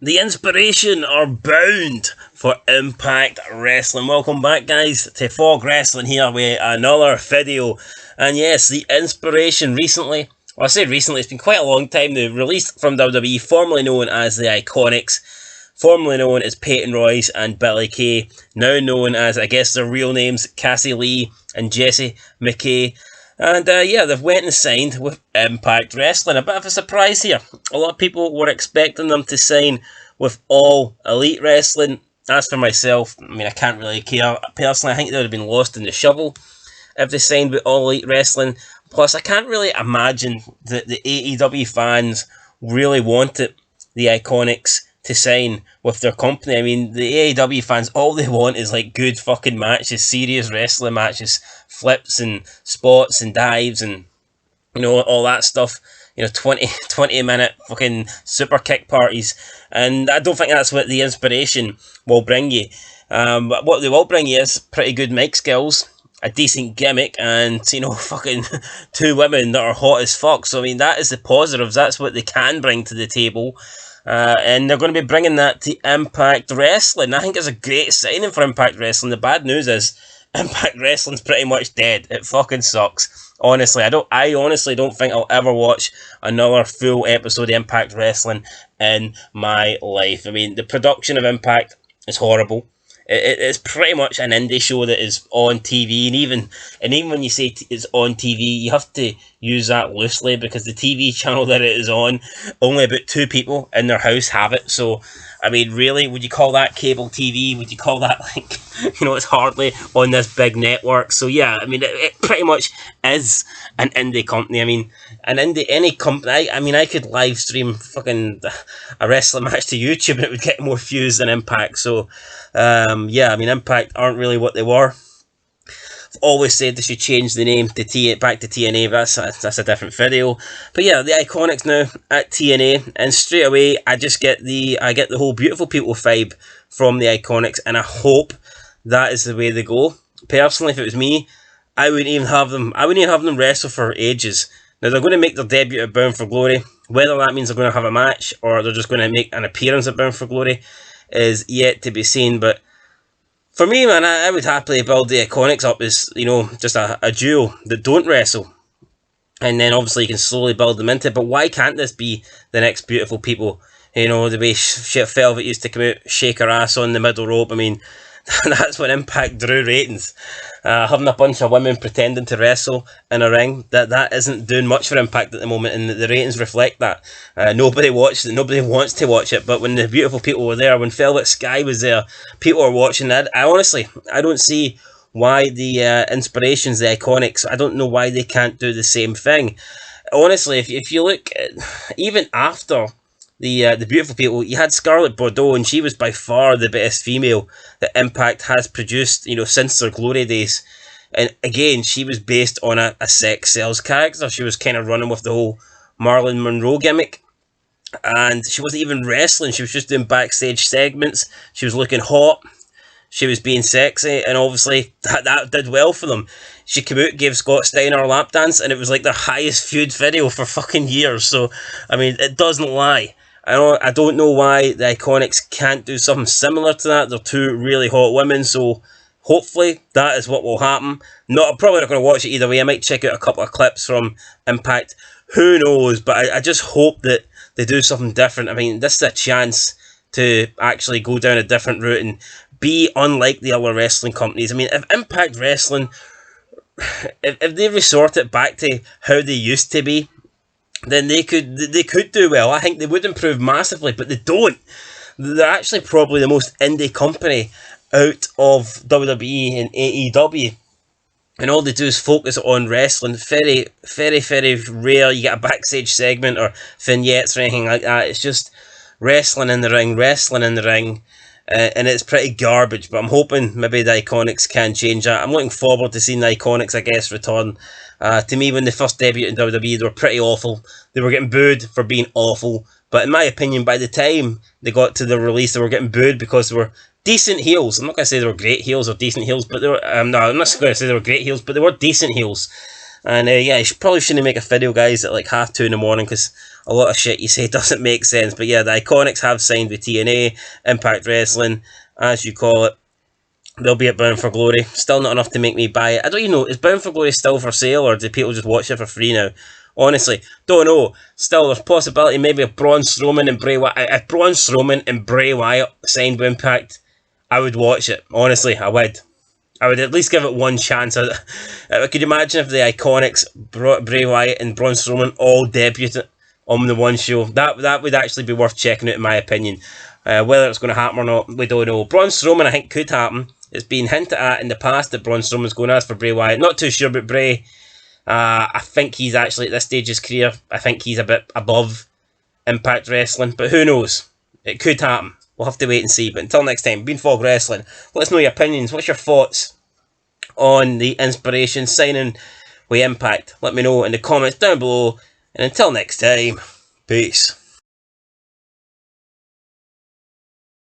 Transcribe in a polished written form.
The inspiration are bound for Impact Wrestling. Welcome back, guys, to Fog Wrestling here with another video. And yes, the inspiration recently, well, I say recently, it's been quite a long time now, released from WWE, formerly known as the Iconics, formerly known as Peyton Royce and Billie Kay, now known as, I guess, their real names, Cassie Lee and Jessie Mckay. And yeah, they've went and signed with Impact Wrestling. A bit of a surprise here. A lot of people were expecting them to sign with All Elite Wrestling. As for myself, I mean, I can't really care. Personally, I think they would have been lost in the shovel if they signed with All Elite Wrestling. Plus, I can't really imagine that the AEW fans really wanted the Iconics to sign with their company. I mean, the AEW fans, all they want is like good fucking matches, serious wrestling matches, flips and spots and dives and, you know, all that stuff. You know, 20 minute fucking super kick parties. And I don't think that's what the inspiration will bring you. But what they will bring you is pretty good mic skills, a decent gimmick, and, you know, fucking two women that are hot as fuck. So, I mean, that is the positives. That's what they can bring to the table. And they're going to be bringing that to Impact Wrestling. I think it's a great signing for Impact Wrestling. The bad news is Impact Wrestling's pretty much dead. It fucking sucks. Honestly, I honestly don't think I'll ever watch another full episode of Impact Wrestling in my life. I mean, the production of Impact is horrible. It's pretty much an indie show that is on TV, and even when you say it's on TV, you have to use that loosely because the TV channel that it is on, only about 2 people in their house have it. So, I mean, really, would you call that cable TV? Would you call that, like, you know, it's hardly on this big network. So, yeah, I mean, it pretty much is an indie company. I mean, any company, I mean, I could live stream fucking a wrestling match to YouTube and it would get more views than Impact. So, yeah, I mean, Impact aren't really what they were. I've always said they should change the name to back to TNA, but that's a different video. But yeah, the Iconics now at TNA, and straight away I get the whole Beautiful People vibe from the Iconics, and I hope that is the way they go. Personally, if it was me, I wouldn't even have them wrestle for ages. Now they're going to make their debut at Bound for Glory. Whether that means they're going to have a match or they're just going to make an appearance at Bound for Glory is yet to be seen. But for me, man, I would happily build the Iconics up as, you know, just a duo that don't wrestle. And then obviously you can slowly build them into it. But why can't this be the next Beautiful People? You know, the way Velvet used to come out, shake her ass on the middle rope. I mean, that's when Impact drew ratings. Having a bunch of women pretending to wrestle in a ring, that isn't doing much for Impact at the moment, and the ratings reflect that. Nobody watched it, nobody wants to watch it, but when the Beautiful People were there, when Velvet Sky was there, people were watching that. I honestly don't see why the inspirations, the Iconics, I don't know why they can't do the same thing. Honestly, if you look at, even after the Beautiful People, you had Scarlett Bordeaux, and she was by far the best female that Impact has produced, you know, since their glory days. And again, she was based on a sex sells character. She was kind of running with the whole Marilyn Monroe gimmick, and she wasn't even wrestling. She was just doing backstage segments. She was looking hot. She was being sexy, and obviously that did well for them. She came out, gave Scott Steiner a lap dance, and it was like their highest feud video for fucking years. So, I mean, it doesn't lie. I don't know why the Iconics can't do something similar to that. They're 2 really hot women, so hopefully that is what will happen. I'm probably not going to watch it either way. I might check out a couple of clips from Impact. Who knows? But I just hope that they do something different. I mean, this is a chance to actually go down a different route and be unlike the other wrestling companies. I mean, if Impact Wrestling, if they resort it back to how they used to be, then they could do well. I think they would improve massively, but they don't. They're actually probably the most indie company out of WWE and AEW. And all they do is focus on wrestling. Very, very, very rare you get a backstage segment or vignettes or anything like that. It's just wrestling in the ring. And it's pretty garbage, but I'm hoping maybe the Iconics can change that. I'm looking forward to seeing the Iconics, I guess, return. To me, when they first debuted in WWE, they were pretty awful. They were getting booed for being awful. But in my opinion, by the time they got to the release, they were getting booed because they were decent heels. I'm not going to say they were great heels or decent heels, but they were. No, I'm not going to say they were great heels, but they were decent heels. And yeah, you probably shouldn't make a video, guys, at like 2:30 in the morning, because a lot of shit you say doesn't make sense. But yeah, the Iconics have signed with TNA, Impact Wrestling, as you call it. They'll be at Bound for Glory. Still not enough to make me buy it. I don't even know, is Bound for Glory still for sale, or do people just watch it for free now? Honestly, don't know. Still, there's possibility maybe of Braun Strowman and Bray Wyatt. If Braun Strowman and Bray Wyatt signed with Impact, I would watch it. Honestly, I would. I would at least give it one chance. Could you imagine if the Iconics, Bray Wyatt and Braun Strowman all debuted on the one show? That would actually be worth checking out, in my opinion. Whether it's going to happen or not, we don't know. Braun Strowman, I think, could happen. It's been hinted at in the past that Braun Strowman's going to ask for Bray Wyatt. Not too sure about Bray. I think he's actually, at this stage of his career, I think he's a bit above Impact Wrestling. But who knows? It could happen. We'll have to wait and see. But until next time, been Fog Wrestling. Let us know your opinions. What's your thoughts on the Inspiration signing with Impact? Let me know in the comments down below. And until next time, peace.